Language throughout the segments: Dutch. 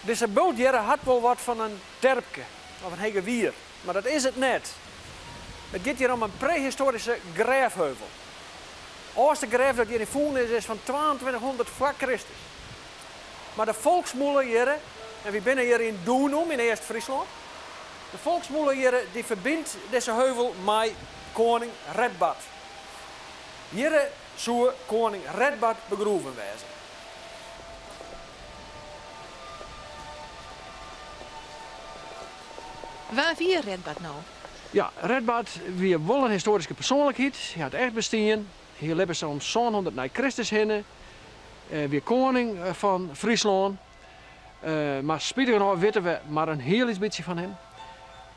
Deze boot hier had wel wat van een terpke of een hege wier, maar dat is het net. Het gaat hier om een prehistorische grijfheuvel. De oudste grijf dat hier in Voeren is van 2200 voor Christus. Maar de volksmolen hier, en we binnen hier in Doenum in Eerst-Friesland. De volksmolen hier die verbindt deze heuvel met koning Redbad. Hier zou koning Redbad begroeven wezen. Waar vier Redbad nou? Ja, Redbad wie wel een historische persoonlijkheid. Hij had echt bestaan. Hier leven ze om 700 na Christus heen. Weer koning van Friesland. Maar spijtig genoeg weten we maar een heel iets beetje van hem.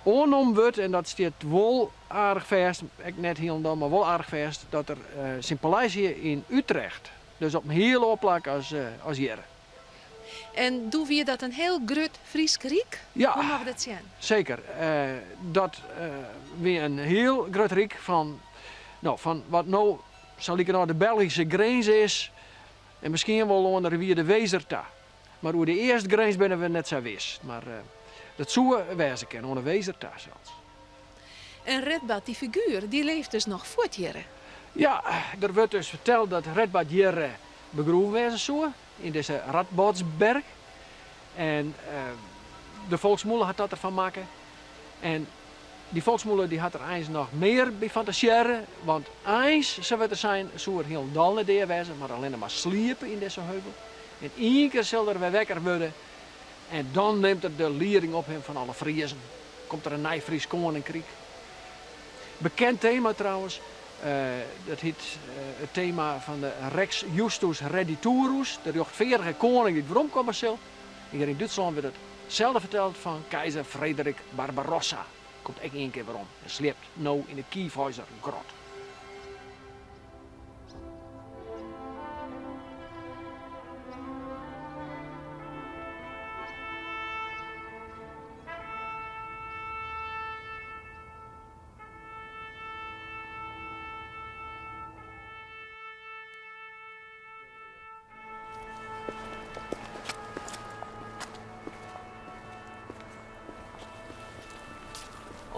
Oornom wordt, en dat staat wel aardig vast, ik net helemaal, maar wel aardig vast, dat er zijn paleis hier in Utrecht. Dus op een heel oplak als hier. En doen we dat een heel groot Fries Rijk? Ja. Hoe mag dat zijn? Zeker. Dat weer een heel groot rijk van wat nou zal ik nou de Belgische grens is. En misschien wel onder de rivier de Wezerta. Maar hoe de eerste grens binnen we net zo wist. Maar dat zou wezen kunnen, onder de Wezerta zelfs. En Redbad, die figuur, die leeft dus nog voort hier. Ja, er wordt dus verteld dat Redbad hier begroeven wezen zou. In deze Radbodsberg. En de volksmolen had dat ervan maken. En die volksmolen die had er eens nog meer bij fantaseren. Want eens zou het er zijn, zou er heel dal niet wezen, maar alleen maar sliepen in deze heuvel. En één keer zal er weer wekker worden. En dan neemt er de liering op hem van alle Friezen. Komt er een nieuw Fries koninkrijk. Bekend thema trouwens. Dat heet het thema van de Rex Justus Rediturus, de rechtvaardige koning die waarom kwam zal. Hier in Duitsland werd hetzelfde verteld van keizer Frederik Barbarossa. Komt echt één keer waarom. Hij sleept nu in de Kiefhuizer grot.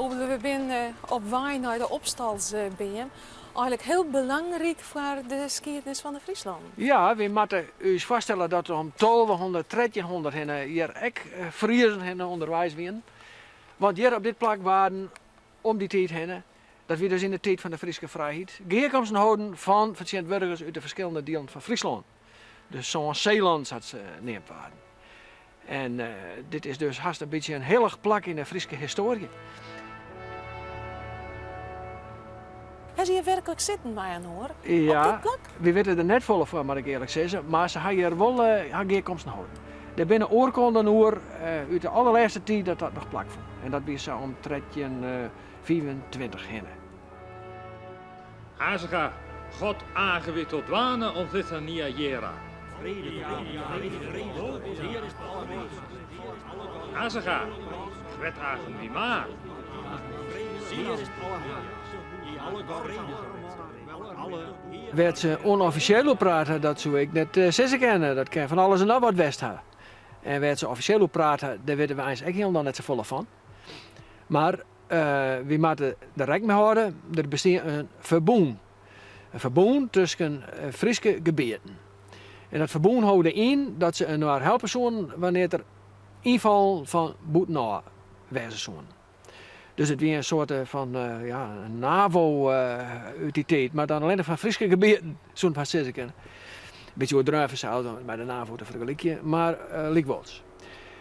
We zijn op weg naar de opstalsbeam. Eigenlijk heel belangrijk voor de geschiedenis van de Friesland. Ja, we moeten ons voorstellen dat er om 1200, 1300 hier ook Friesen onderwijs werden. Want hier op dit plak waren om die tijd heen, dat we dus in de tijd van de Friese vrijheid, geherkomsten houden van verschillende burgers uit de verschillende delen van Friesland. Dus zo'n Zeeland had ze neemt waren. En dit is dus haast een beetje een heilig plak in de Friese historie. Hij zie je werkelijk zitten bij een hoor? Ja, op dit plak? we weten er net vol van, moet ik eerlijk zeggen, maar ze hebben hier wel geherkomsten houden. Er binnen oorkonden hoor uit de allerlaatste tijd dat nog plak vond. En dat is zo om 1325 heen. Azega, God aangewit tot dwane om litania jera. Azega, gwet agen wie maar. Werd ze onofficieel op praten, dat zou ik net zeggen kennen. Dat kan van alles en nog wat west hebben. En werd ze officieel op praten, daar weten we eigenlijk helemaal net zo vol van. Maar we moeten er rekening mee houden, er bestaat een verboen. Een verboen tussen Friese gebieden. En dat verboen houdt in dat ze naar helpen zullen wanneer er inval van boetenaar wezen zullen. Dus het weer een soort van NAVO-uititeit, maar dan alleen van Friese gebieden, zo'n paar zeggen. Een beetje overdreven zouden bij de NAVO te vergelijken, maar likwols.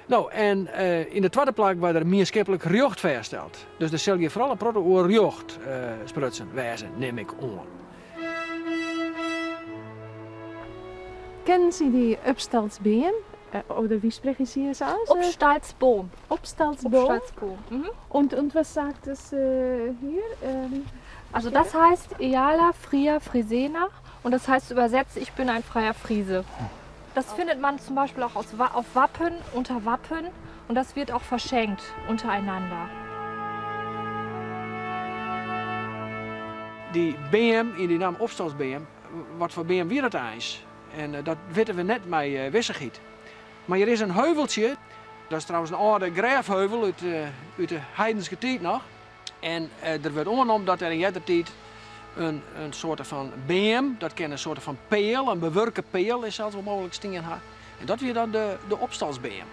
Nou, en in de tweede plek waar er maatschappelijk recht vaststelt. Dus dan zal je vooral een proto over recht sprutsen wijzen, neem ik aan. Kennen Sie die Upstalsbeam? Oder wie sprechen Sie es aus? Obstalsboom. Obstalsboom. Obstalsboom. Mhm. Und was sagt es hier? Also das heißt Eala Fria Frisena und das heißt übersetzt, ich bin ein freier Friese. Das findet man zum Beispiel auch auf Wappen, unter Wappen und das wird auch verschenkt untereinander. Die BM, in die naam Opstalsbeam, wat voor BM weer het is. En dat weten we net met wissigheid. Maar er is een heuveltje, dat is trouwens een oude graafheuvel uit de heidense tijd nog. En er wordt aangenomen dat er in die tijd een soort van beam, dat kan een soort van peel, een bewerken peel is zelfs wel mogelijk stingen had. En dat weer dan de opstalsbeam.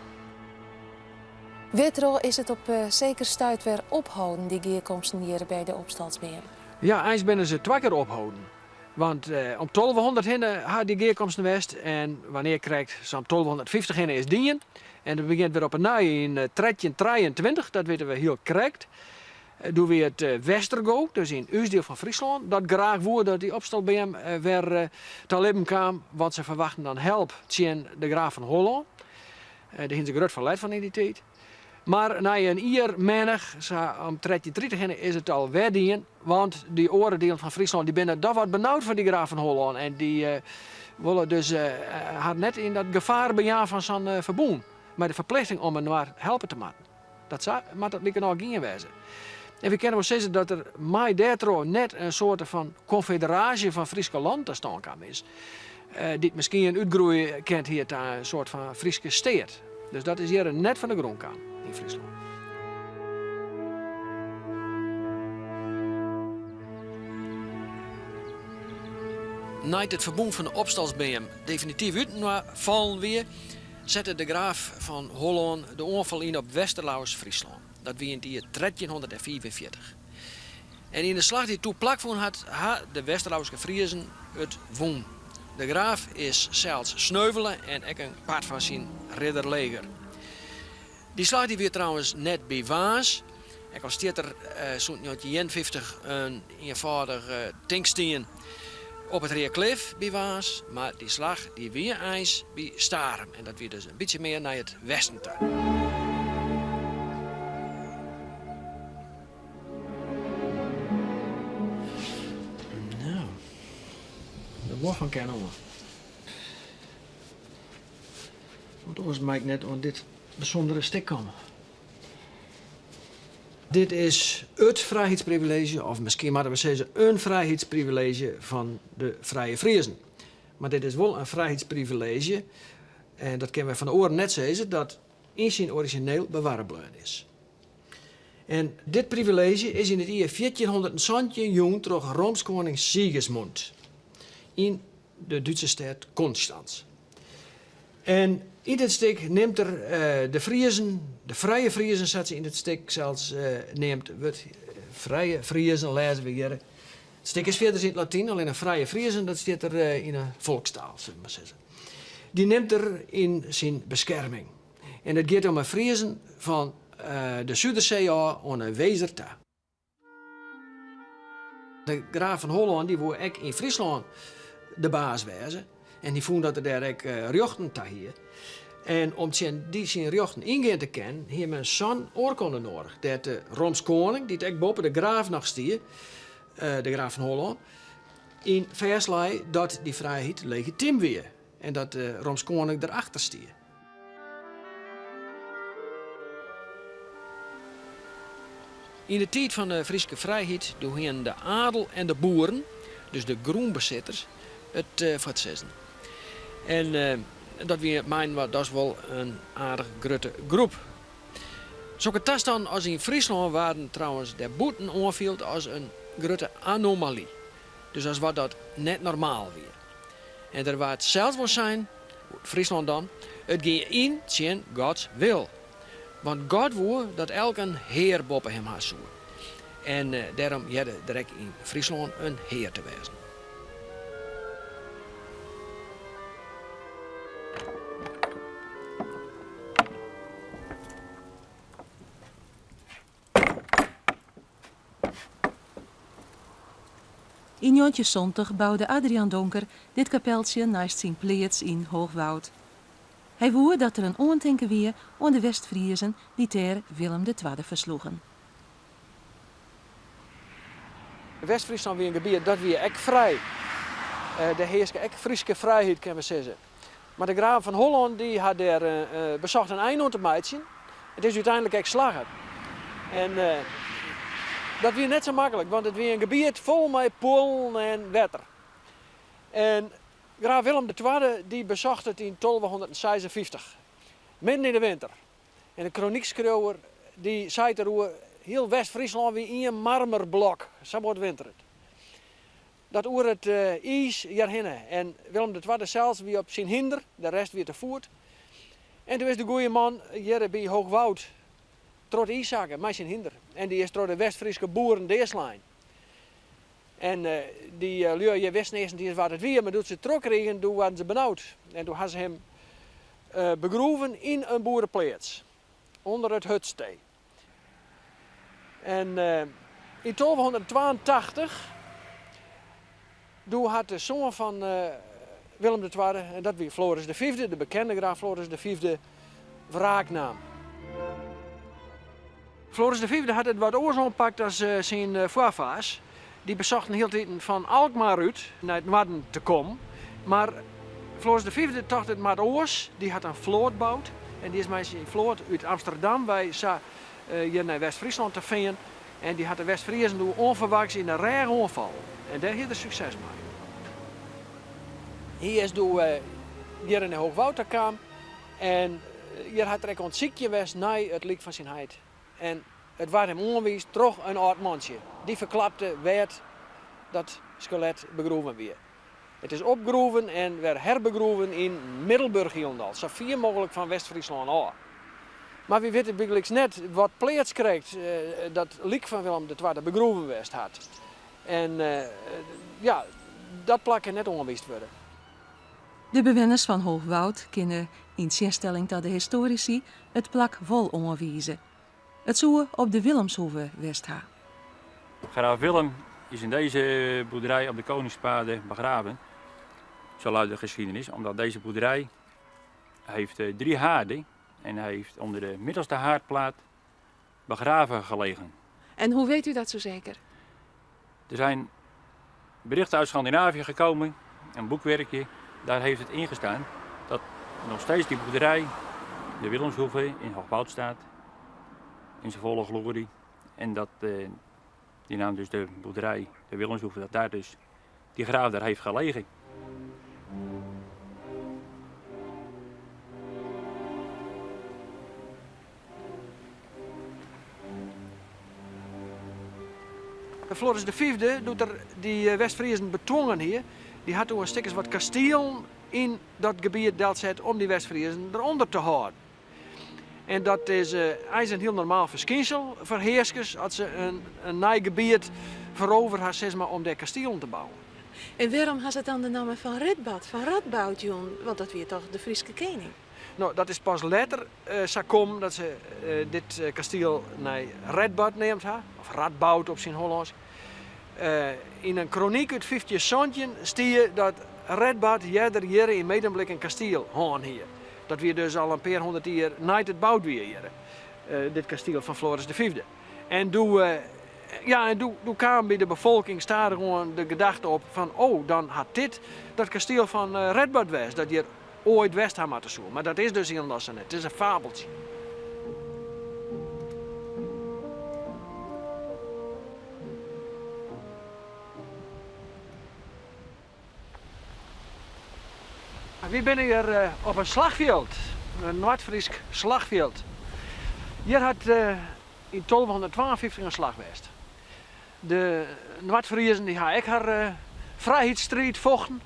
Wetro is het op zeker stuit weer ophouden, die geerkomsten hier bij de opstalsbeam. Ja, eens binnen ze 2 keer ophouden. Want om 1200 hinnen had die geerkomsten west en wanneer krijgt zo'n 1250 hinnen is dien. En dat begint weer op een naai in 1323, dat weten we heel correct. Doen we het Westergo, dus in Uusdeel van Friesland. Dat graag woord dat die opstalbeam weer te leven kwam, want ze verwachten dan help tegen de graaf van Holland. Daar hebben ze groot verleid van in die tijd. Maar na een jaar menig, om 1330 is het al wegdien, want die oordelen van Friesland die binnen dat wat benauwd voor die graaf van Holland. En die willen dus had net in dat gevaar bejagen van zijn verboen. Maar de verplichting om hem naar helpen te maken. Dat liep nog geen wezen. En we kunnen wel zeggen dat er mij daardoor net een soort van confederatie van Friese land te staan kan is. Die misschien een uitgroei kent hier tot een soort van Friese steed. Dus dat is hier net van de grond kan in Friesland. Na het verboen van de opstalsbeam definitief uit vallen weer, zette de graaf van Holland de aanval in op Westerlaus Friesland. Dat wie in het jaar 1344. En in de slag die toen plakvonden had de Westerlauwse Friezen het woon. De graaf is zelfs sneuvelen en ook een part van zijn ridderleger. Die slag die weer trouwens net bij Waas. Er was er zo'n 1951 een eenvoudig tanksteen op het Reerklif bij Waas. Maar die slag die weer eens bij Starem. En dat weer dus een beetje meer naar het westen toe. Nou, dat wordt van kennen hoor. Want anders maak ik net aan dit bijzondere stuk komen. Dit is het vrijheidsprivilege, of misschien moeten we zeggen een vrijheidsprivilege van de Vrije Friezen. Maar dit is wel een vrijheidsprivilege, en dat kunnen we van de oren net zeggen, dat in zijn origineel bewaarbleuwen is. En dit privilege is in het jaar 1417 jong door Roomskoning Sigismund in de Duitse stad Konstanz. En in dit stuk neemt de Friezen, de Vrije Friezen, zat ze in het stuk zelfs neemt, Vrije Friezen lezen we hier. Het stuk is verder in het Latijn, alleen een Vrije Friezen, dat staat er in een volkstaal, zullen we maar zeggen. Die neemt er in zijn bescherming. En het gaat om een Friezen van de Zuiderzee aan de Wezer toe. De graaf van Holland die wou ook in Friesland de baas wezen. En die vond dat er daar ook rjochten te hier. En om die zijn rjochten ingaan te kennen, heeft men zo'n oorkonde nodig. Dat de Roomskoning, die het ook boven de graaf nog stier, de graaf van Holland, in verslei dat die vrijheid legitiem weer. En dat de Roomskoning erachter stier. In de tijd van de Friese vrijheid doen de adel en de boeren, dus de groenbezitters, het voor het zessen. En dat weer dat is wel een aardig grote groep. Zo'n tas dan als in Friesland waren trouwens de boeten aanviel als een grote anomalie. Dus als wat dat net normaal weer. En er waar het zelfs wel zijn, Friesland dan, het ging in tegen Gods wil. Want God wou dat elk een heer boven hem had. En daarom hadden direct in Friesland een heer te wezen. In 1970 bouwde Adriaan Donker dit kapeltje naast zijn pleats in Hoogwoud. Hij woer dat er een oantinken weer aan de West-Friezen die ter Willem II versloegen. West-Friesland weer een gebied dat weer echt vrij. De heerske echt Friese vrijheid kan we zeggen. Maar de graaf van Holland die had daar bezocht een eind te maken. Het is uiteindelijk echt slagen. En dat weer net zo makkelijk, want het weer een gebied vol met polen en water. En graaf Willem II die bezocht het in 1256. midden in de winter. En de kroniekschreeuwer die zei er heel West-Friesland wie een marmerblok. Zo wordt winter het. Dat oer het ijs hierheen. En Willem II zelfs wie op zijn hinder, de rest weer te voet. En toen is de goeie man hier bij Hoogwoud trot ijszakken met zijn hinder. En die is door de West-Friese boeren deerslijn. En die lui je wisten eerst niet wat het weer, maar toen ze trok kregen, toen waren ze benauwd. En toen hadden ze hem begroeven in een boerenplaats. Onder het hutstee. En in 1282 toen had de zoon van Willem II, en dat was Floris V, de bekende graaf Floris V, wraaknaam. Floris V had het wat oors oppakt als zijn voorvaders. Die bezochten heel tijd van Alkmaar uit naar het noorden te komen. Maar Floris V dacht het maar oors, die had een vloot gebouwd. En die is met zijn vloot uit Amsterdam bij hier naar West-Friesland te vinden. En die had de West-Friesen door onverwachts in een rare onval. En daar heeft hij succes mee. Hier is door hier in de Hoogwoud kwam. En hier had er een ziekje geweest naar het lijk van zijn heid. En het was hem onwijs terug een oud mansje. Die verklapte werd dat skelet begroeven weer. Het is opgegroeven en werd herbegroeven in Middelburg Hielendal. Zo ver mogelijk van West-Friesland af. Maar we weten eigenlijk net wat plaats krijgt dat lijk van Willem II begroeven werd had. En ja, dat plak kan net ongeweest worden. De bewoners van Hoogwoud kunnen, in tegenstelling tot de historici, het plak wel onwijzen. Het zou op de Willemshoeve Westha. Graaf Willem is in deze boerderij op de Koningspade begraven. Zo luidt de geschiedenis, omdat deze boerderij heeft 3 haarden en hij heeft onder de middelste haardplaat begraven gelegen. En hoe weet u dat zo zeker? Er zijn berichten uit Scandinavië gekomen, een boekwerkje, daar heeft het ingestaan dat nog steeds die boerderij, de Willemshoeve, in Hoogwoud staat. In zijn volle glorie. En dat die naam dus de boerderij, de Willemshoeve, dat daar dus die graaf daar heeft gelegen. Floris V doet er die West-Friesen bedwongen hier. Die had toen een stukjes wat kasteel in dat gebied dat zet om die West-Friesen eronder te houden. En dat is een heel normaal verschijnsel voor heerskers als ze een nieuw gebied veroverd hebben, zeg maar, om daar kastelen te bouwen. En waarom had het dan de naam van Radboud, Jon? Want dat weer toch de Friese koning? Nou, dat is pas later zo komen dat ze dit kasteel naar Radboud neemt, of Radboud op zijn Hollands. In een kroniek uit 50 centje zie je dat Radboud hier in Medemblik een kasteel had hier. Dat weer dus al een paar 100 jaar na het bouwd weer hier. Dit kasteel van Floris V. En toen kwam bij de bevolking staat gewoon de gedachte op van oh, dan had dit dat kasteel van Radboud was. Dat hier ooit West had moeten zoeken. Maar dat is dus helemaal net. Het is een fabeltje. We zijn hier op een slagveld, een Noord-Fries slagveld. Hier had in 1252 een slag geweest. De Noord-Friesen die hebben haar vrijheidsstrijd vochten.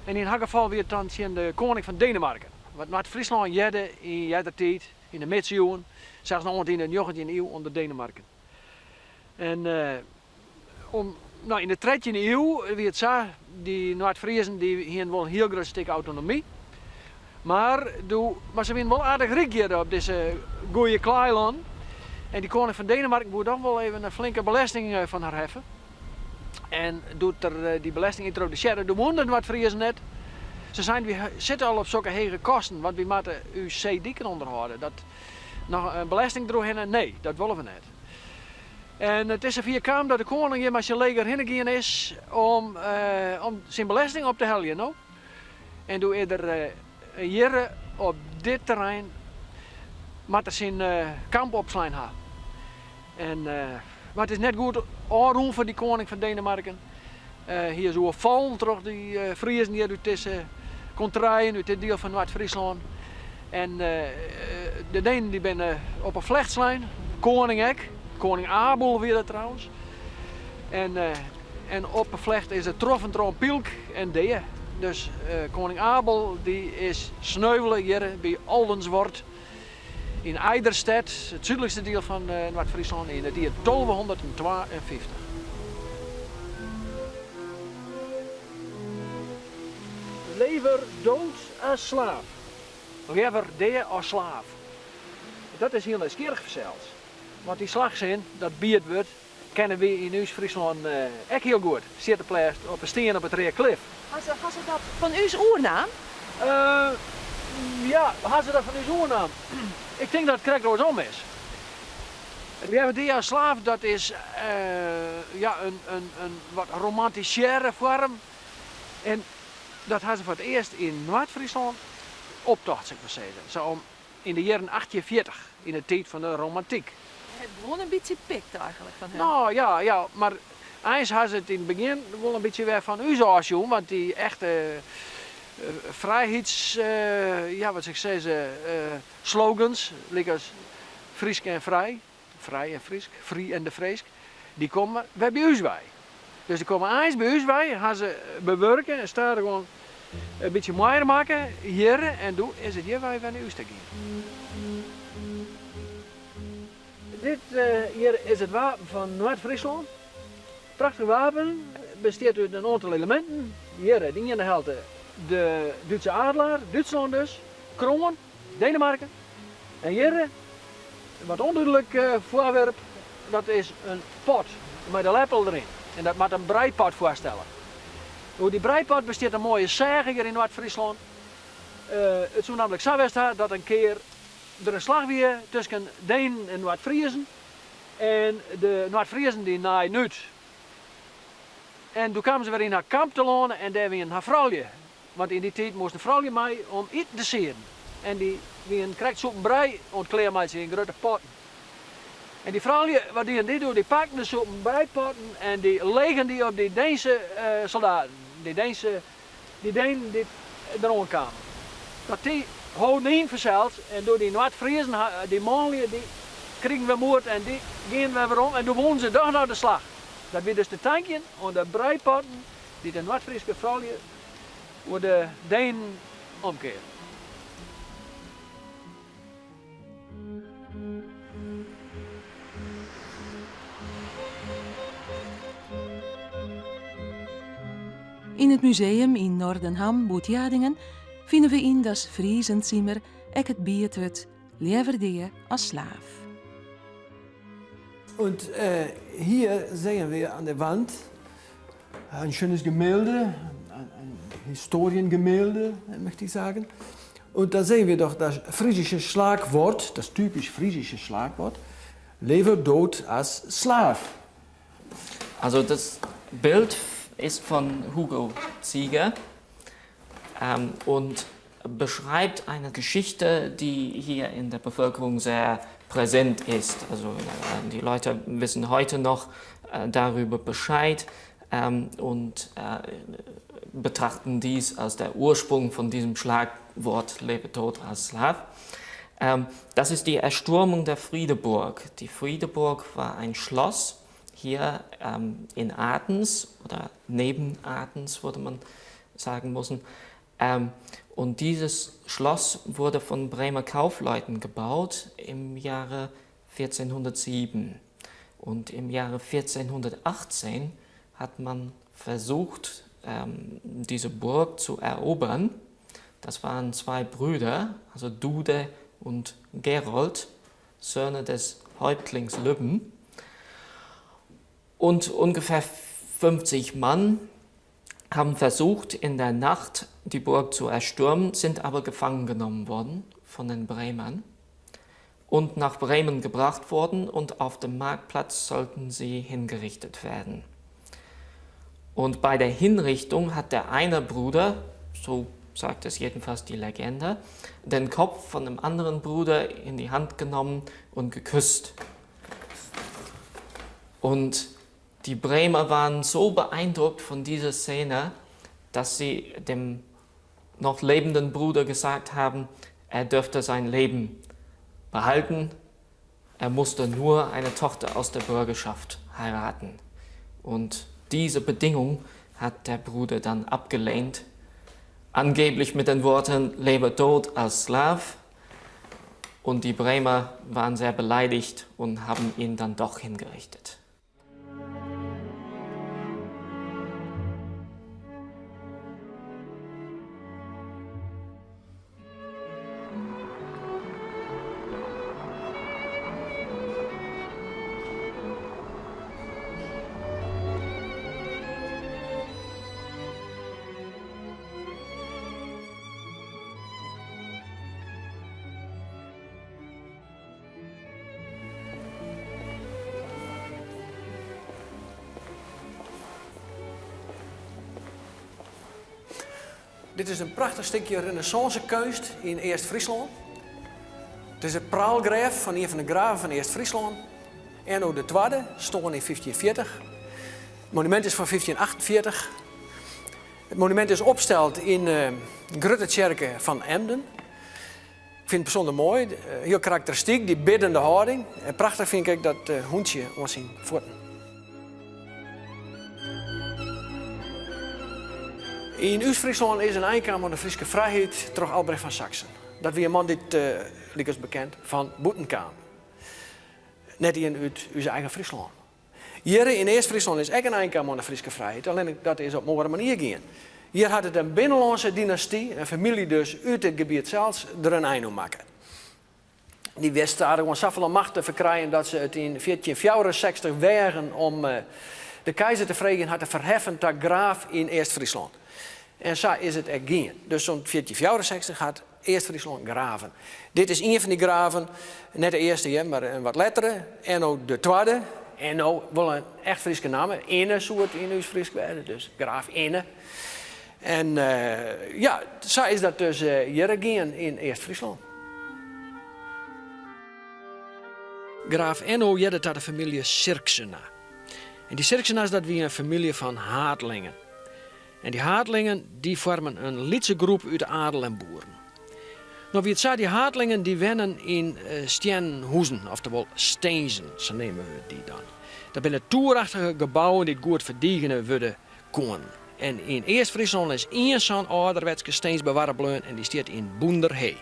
En in haar geval weer dan de koning van Denemarken. Wat Noord-Friesland jette in de tijd, in de middeleeuwen, zelfs nog in de 19e eeuw onder Denemarken. En in de 13e eeuw wie het zo, die Noord-Friesen die hadden wel een heel groot stuk autonomie. Maar ze waren wel aardig rijk hier op deze goeie kleiland. En die koning van Denemarken moet dan wel even een flinke belasting van haar heffen. En doet er die belasting introduceren, doen de Noord-Friesen net. Ze zitten al op zulke hege kosten, want we moeten uw zeedieken onderhouden. Dat nog een belasting erop, nee, dat willen we niet. En het is er via kwam dat de koning hier met zijn leger heen is om zijn belasting op te hellen. No? En doe eerder hier op dit terrein moet er zijn kamp opslaan hebben. Maar het is net goed aandoen voor die koning van Denemarken. Hier zo vallen terug die Friesen die uit deze contraien, uit dit deel van Noord-Friesland. En de Denen die ben op een vlechtslijn, koning ek, koning Abel weer dat trouwens. En op een vlecht is het troffen door Pielk en Dee. Dus koning Abel die is sneuvelen hier bij Oldenswort in Eiderstedt, het zuidelijkste deel van Noord-Friesland, in het jaar 1252. Lever dood als slaaf. Lever dee als slaaf. Dat is heel nieuwsgierig verzeld. Want die slagzin, dat biert wordt, kennen we in Oost-Friesland ook heel goed. Zit de plaats op een steen op het Reerklif. Had ze dat van uw oernaam? Ja, hadden ze dat van uw oornaam? Ik denk dat het correct om is. We hebben die als slaaf, dat is ja, een wat romantischere vorm. En dat hadden ze voor het eerst in Noord-Friesland optocht, zeg maar zeggen. Zo in de jaren 1840, in de tijd van de romantiek. Het begon een beetje pikt eigenlijk van hem. Nou ja, maar eens hadden ze het in het begin wel een beetje weer van u zoals je, want die echte vrijheids, ja wat ik zeggen, slogans, als Friesk en vrij en Friesk, Free en de Freesk, die komen bij ons bij. Dus die komen eens bij ons bij, gaan ze bewerken en staan er gewoon een beetje mooier maken hier en toen is het hier waar we naar huis te gaan. Dit hier is het wapen van Noord-Friesland. Prachtig wapen, bestaat uit een aantal elementen. Hier, die ene helft de Duitse adelaar, Duitsland dus, kroon, Denemarken. En hier, wat onduidelijk voorwerp, dat is een pot met een lepel erin. En dat moet een breipot voorstellen. Door die breipot bestaat een mooie säge hier in Noord-Friesland. Het zou namelijk zo zijn dat een keer er een slag weer tussen Denen en Noord-Friesen. En de Noord-Friesen die naaien uit. En toen kwamen ze weer in haar kamp te lonen en daar weer haar vrouwje. Want in die tijd moest de vrouwje mee om iets te zien. En die krijgt zo'n brei ontkleed met ze in grote potten. En die vrouwje, wat die doen, die pakken dus zo'n breipotten en die leggen die op die Deense soldaten. Die Denen die eronder kwamen. Dat die houden in verzeld en door die Noord-Friesen, die mannen, die kregen we moord en die gingen we weer om en toen wonnen ze toch naar de slag. Dat weer dus de tankje en de breipotten die de Noord-Friese vrouwje voor de Denen omkeren. In het museum in Noordenham, Boetjadingen, vinden we in das Friesenzimmer ook het biertut Leverdeer als slaaf. Und hier sehen wir an der Wand ein schönes Gemälde, ein Historiengemälde, möchte ich sagen. Und da sehen wir doch das friesische Schlagwort, das typisch friesische Schlagwort, Lever dood als Slav. Also das Bild ist von Hugo Zieger und beschreibt eine Geschichte, die hier in der Bevölkerung sehr präsent ist. Also die Leute wissen heute noch darüber Bescheid und betrachten dies als der Ursprung von diesem Schlagwort Lebe tot als Slav. Das ist die Erstürmung der Friedeburg. Die Friedeburg war ein Schloss hier in Athens oder neben Athens, würde man sagen müssen. Und dieses Schloss wurde von Bremer Kaufleuten gebaut im Jahre 1407. Und im Jahre 1418 hat man versucht, diese Burg zu erobern. Das waren zwei Brüder, also Dude und Gerold, Söhne des Häuptlings Lübben. Und ungefähr 50 Mann haben versucht, in der Nacht die Burg zu erstürmen, sind aber gefangen genommen worden von den Bremern und nach Bremen gebracht worden und auf dem Marktplatz sollten sie hingerichtet werden. Und bei der Hinrichtung hat der eine Bruder, so sagt es jedenfalls die Legende, den Kopf von dem anderen Bruder in die Hand genommen und geküsst. Und die Bremer waren so beeindruckt von dieser Szene, dass sie dem noch lebenden Bruder gesagt haben, Er durfte sein Leben behalten. Er musste nur eine Tochter aus der Bürgerschaft heiraten. Und diese Bedingung hat der Bruder dann abgelehnt. Angeblich mit den Worten, lebe tot als Slav. Und die Bremer waren sehr beleidigt und haben ihn dann doch hingerichtet. Dit is een prachtig stukje renaissance-kunst in Eerst-Friesland. Het is het praalgraf van een van de graven van Eerst-Friesland. Erno de Tweede, stond in 1540. Het monument is van 1548. Het monument is opgesteld in de Gruttekerke van Emden. Ik vind het bijzonder mooi, heel karakteristiek, die biddende houding. En prachtig vind ik dat hoentje ons zien voeten. In Oost-Friesland is een eindkamer de Friese vrijheid door Albrecht van Saxen. Dat wie een man dit is bekend van Boetenkamer. Net in uit onze eigen Friesland. Hier in Eerst-Friesland is ook een eindkamer de Friese vrijheid, alleen dat is op mooie manier gaan. Hier had het een binnenlandse dynastie, een familie dus uit het gebied zelfs, er een einde maken. Die wist daar gewoon zoveel macht te verkrijgen dat ze het in 1464 wegen om de keizer te vregen had te verheffen tot graaf in Eerst-Friesland. En zo is het echt gaan. Dus zo'n 1464 gaat Eerst-Friesland graven. Dit is een van die graven, net de eerste, maar een wat letteren. En ook de tweede. En ook wel een echt Friese naam. Ene soort in Oost-Fries werden, dus graaf Ene. En ja, zo is dat dus hier gaan in Eerst-Friesland. Graaf Enno jette tot de familie Sirksena. En die Sirksena's, dat wie een familie van Haartlingen. En die Haartlingen die vormen een lietse groep uit adel en boeren. Nou, wie het zei, die Haartlingen die wennen in Steenhuizen, oftewel Steensen, zo nemen we die dan. Dat zijn toerachtige gebouwen die goed verdienen worden konden. En in Eerst-Friesland is één zo'n ouderwetse steensbewaarbleun en die staat in Boenderhee.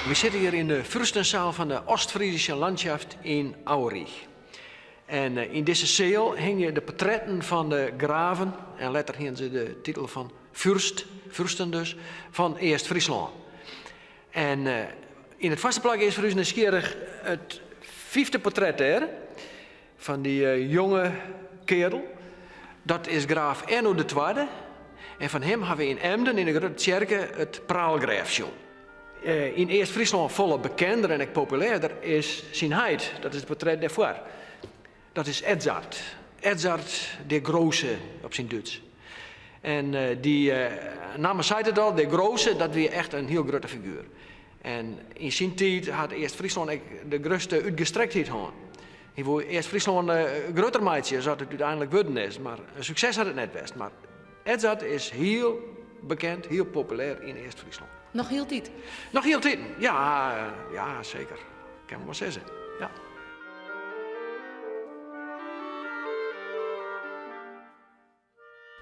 We zitten hier in de Fürstenzaal van de Ostfriesische Landschaft in Aurich. En in deze zaal hingen de portretten van de graven, en later hingen ze de titel van Fürsten dus, van Eerst-Friesland. En in het vaste plak is voor u nieuwsgierig het 5e portret er, van die jonge kerel. Dat is graaf Enno de Tweede. En van hem hebben we in Emden, in de grote kerken, het praalgrafje. In Eerst-Friesland volop bekender en ook populairder is zijn heid. Dat is het portret daarvoor. Dat is Edzard. Edzard de Große op zijn Duits. En die namen zei het al, de Große, dat was echt een heel grote figuur. En in zijn tijd had Eerst-Friesland de grootste uitgestrektheid gehad. Hij wil Eerst-Friesland groter maken, zoals het uiteindelijk worden is. Maar een succes had het net best. Maar Edzard is heel bekend, heel populair in Eerst-Friesland. Nog heel tijd? Nog heel tijd, ja, zeker. Kan ik wel zeggen, ja.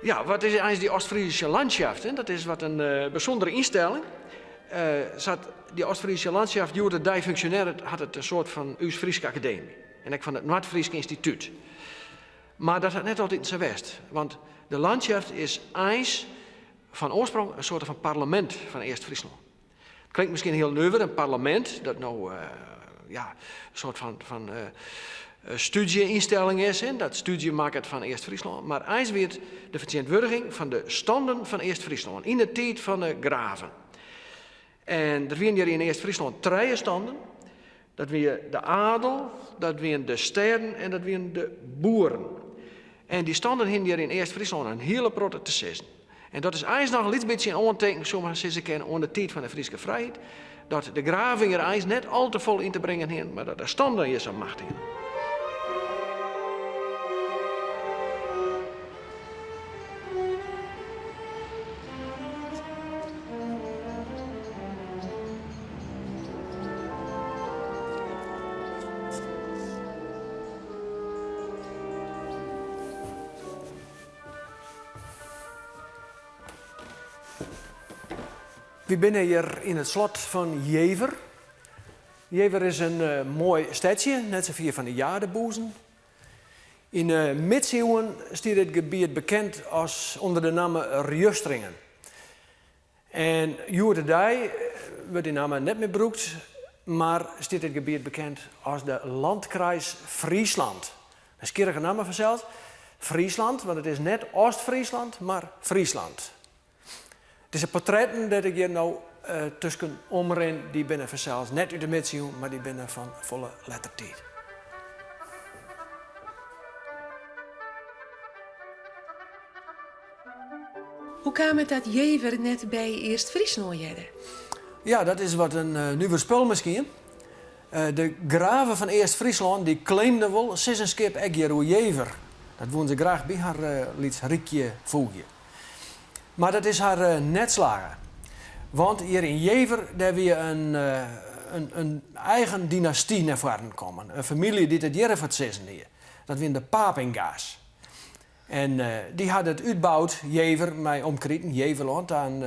Ja, wat is eigenlijk die Ostfriesische Landschaft? Hè? Dat is wat een bijzondere instelling. Die Ostfriesische Landschaft, Jurde die functionaire, had het een soort van Oost-Friese Academie. En ook van het Noord-Friese Instituut. Maar dat had net altijd zo west. Want de Landschaft is eens van oorsprong een soort van parlement van Eerst-Friesland. Het klinkt misschien heel neuwer, een parlement, dat nou een soort van studieinstelling is. Hè? Dat studie maakt het van Eerst-Friesland. Maar eens werd de vertegenwoordiging van de standen van Eerst-Friesland in de tijd van de graven. En er waren hier in Eerst-Friesland 3 standen. Dat waren de adel, dat waren de steden en dat waren de boeren. En die stonden hier in Eerst-Friesland een hele protte te zitten. En dat is eigenlijk nog een beetje een onteken, zoals ze kennen, onder de tijd van de Friese vrijheid. Dat de graving er eigenlijk net al te vol in te brengen heen, maar dat er stonden hier zo'n macht in. We zijn hier in het slot van Jever. Jever is een mooi stadje, net zo ver van de Jadeboezen. In de middeleeuwen stiet het gebied bekend als onder de naam Rjustringen. En juurdij wordt die naam net meer gebruikt, maar stiet het gebied bekend als de Landkreis Friesland. Dat is keerige naam vanzelf. Friesland, want het is net Oost-Friesland, maar Friesland. Deze portretten dat ik hier nou tussen omren, die binnen vanzelfs net uit de middeleeuwen, maar die binnen van volle lettertijd. Hoe kwam het dat Jever net bij Eerst-Friesland jette? Ja, dat is wat een nieuwe spul misschien. De graven van Eerst-Friesland die claimden wel een skip Egger Jever. Dat woont ze graag bij haar liets Riekje voegje. Maar dat is haar net slagen. Want hier in Jever daar weer een eigen dynastie naar voren komen. Een familie die het jaren van het hier. Dat waren de Papinga's. En die had het uitgebouwd, Jever, mij omkrieten, Jeverland, aan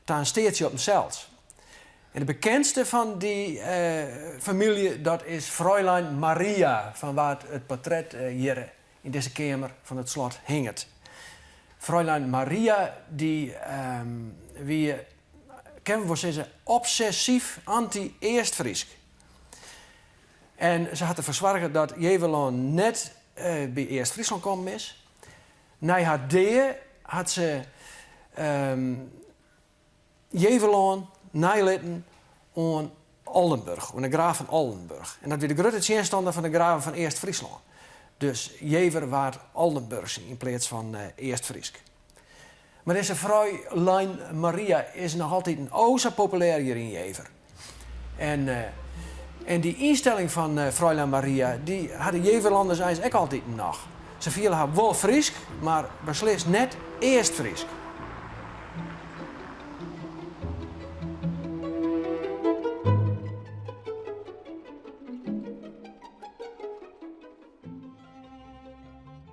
een steertje op een cels. En de bekendste van die familie, dat is Fräulein Maria, van waar het portret hier in deze kamer van het slot hing. Fräulein Maria, die wie kennen we zeggen obsessief anti-Eerst-Friesk. En ze had ervoor zorgen dat Jeverland net bij Eerst-Friesland komen is. Na haar deel had ze Jeverland nalitten aan Oldenburg, aan de graaf van Oldenburg. En dat weer de grote tjenstander van de graven van Eerst-Friesland. Dus Jever was Oldenburgse in plaats van Eerst-Friesk. Maar deze Fräulein Maria is nog altijd een zo populair hier in Jever. En die instelling van Fräulein Maria, die hadden Jeverlanders eigenlijk ook altijd nog. Ze vielen haar wel Friesk, maar beslist net Eerst-Friesk.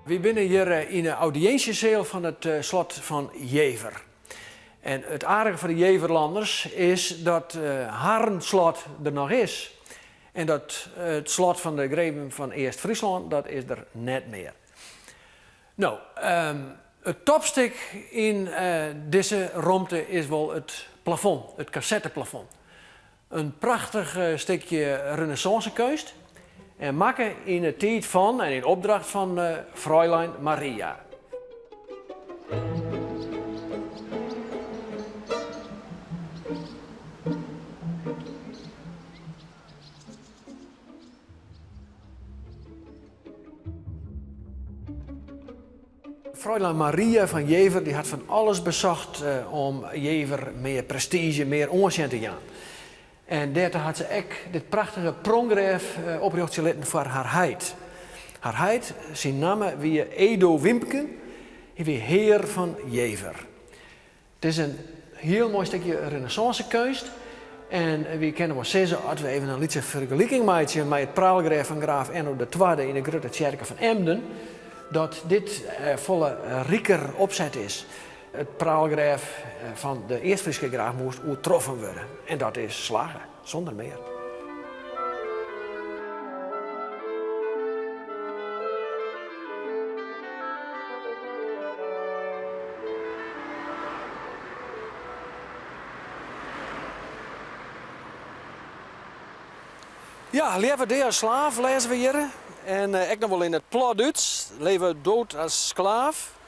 We zijn hier in de audiëntiezeel van het slot van Jever. En het aardige van de Jeverlanders is dat Harnslot er nog is. En dat het slot van de Greven van Eerst-Friesland, dat is er net meer. Nou, het topstuk in deze ruimte is wel het plafond, het cassetteplafond. Een prachtig stukje renaissancekunst. En maken in de tijd van en in opdracht van Fräulein Maria. Fräulein Maria van Jever die had van alles bezocht om Jever meer prestige, meer aanzien te gaan. En daartoe had ze ook dit prachtige pronggreef oprichten voor haar heid. Haar heid, zijn naam wie Edo Wimpke, hij wie heer van Jever. Het is een heel mooi stukje renaissancekunst. En we kennen wel zeggen, als we even een lichte vergelijking maken met het praalgreef van graaf Enno II in de grote kerk van Emden, dat dit volle rieker opzet is. Het praalgreef van de Eerst-Friese graaf moest overtroffen worden. En dat is slagen, zonder meer. Ja, leven de als slaaf lezen we hier. En ik nog wel in het plat-Duits, leven dood als slaaf.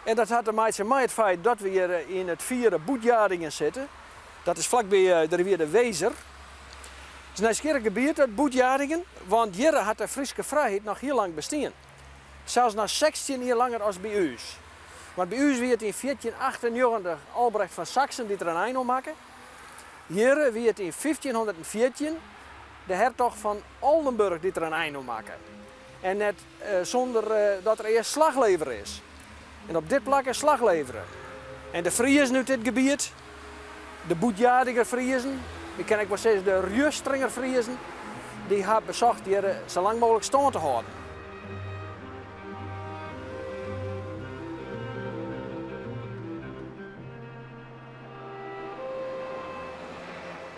En dat had te maken met het feit dat we hier in het vierde Boetjadingen zitten. Dat is vlakbij de rivier de Wezer. Het is een nieuwsgierig gebied, dat Boetjadingen, want hier had de Friese vrijheid nog heel lang bestaan. Zelfs nog 16 jaar langer als bij u. Want bij u wie het in 1498 Albrecht van Saxen die er een einde maken. Hier wie het in 1514 de hertog van Oldenburg die er een einde maken. En net zonder dat er eerst slaglever is. En op dit plak is slagleveren. En de Friezen uit dit gebied, de boetjariger Friezen, die ken ik wel steeds de Rjustringer Friezen, die hebben bezocht hier zo lang mogelijk stand te houden.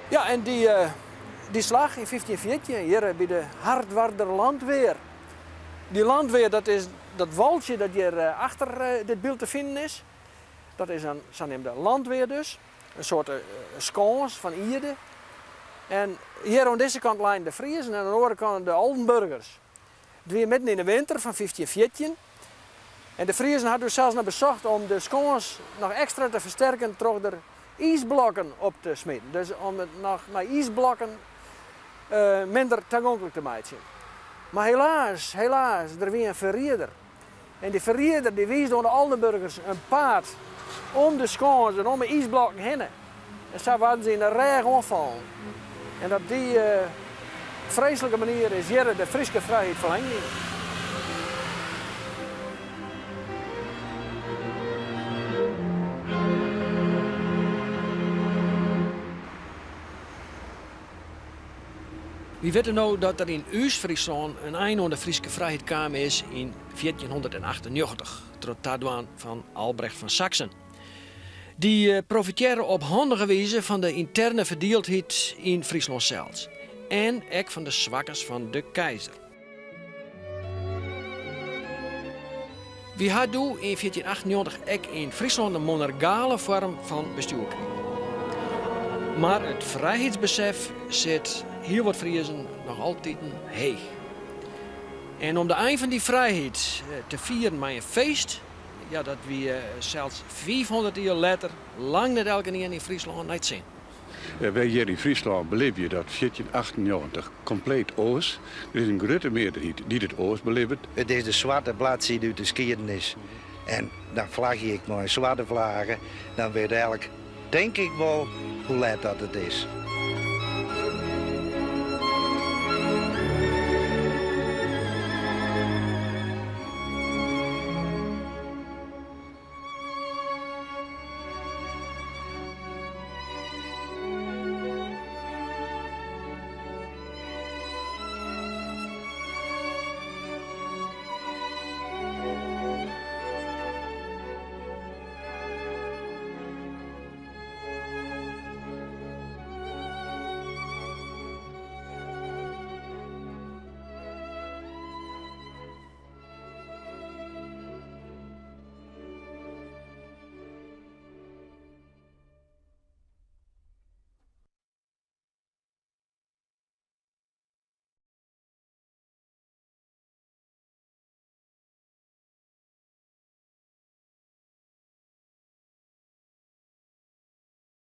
Ja, en die slag in 1514 hier bij de Hardwarder Landweer. Die landweer, dat is dat waldje dat hier achter dit beeld te vinden is. Dat is een zogenaamde landweer dus. Een soort schans van Ierde. En hier aan deze kant liggen de Friezen en aan de andere kant de Oldenburgers. Het weer midden in de winter van 1514. En de Friezen hadden dus zelfs nog bezocht om de schans nog extra te versterken door er ijsblokken op te smeden. Dus om het nog met ijsblokken minder toegankelijk te maken. Maar helaas, er weer een verreder. En die verreder die wies door de Oldenburgers een paard om de schans en om de ijsblokken heen. En zo waren ze in de regen aanvallen. En op die vreselijke manier is hier de Friese vrijheid verlengd. We weten nou dat er in Oost-Friesland een einde aan de Friese vrijheid kwam is in 1498, door het tadwaan van Albrecht van Saxen. Die profiteren op handige wijze van de interne verdeeldheid in Friesland zelfs. En ook van de zwakkers van de keizer. We hadden in 1498 ook in Friesland een monarchale vorm van bestuur gekregen. Maar het vrijheidsbesef zit heel wat Friezen nog altijd heeg. En om de eind van die vrijheid te vieren met een feest, ja, dat we zelfs 500 jaar later lang niet elke keer in Friesland niet zien. Wij hier in Friesland beleven je dat 1498 compleet oors. Er is een grote meerderheid die het oors beleeft. Het is de zwarte bladzijde uit de geschiedenis. En dan vlag ik maar zwarte vlaggen. Dan weet eigenlijk, denk ik wel, hoe laat dat het is.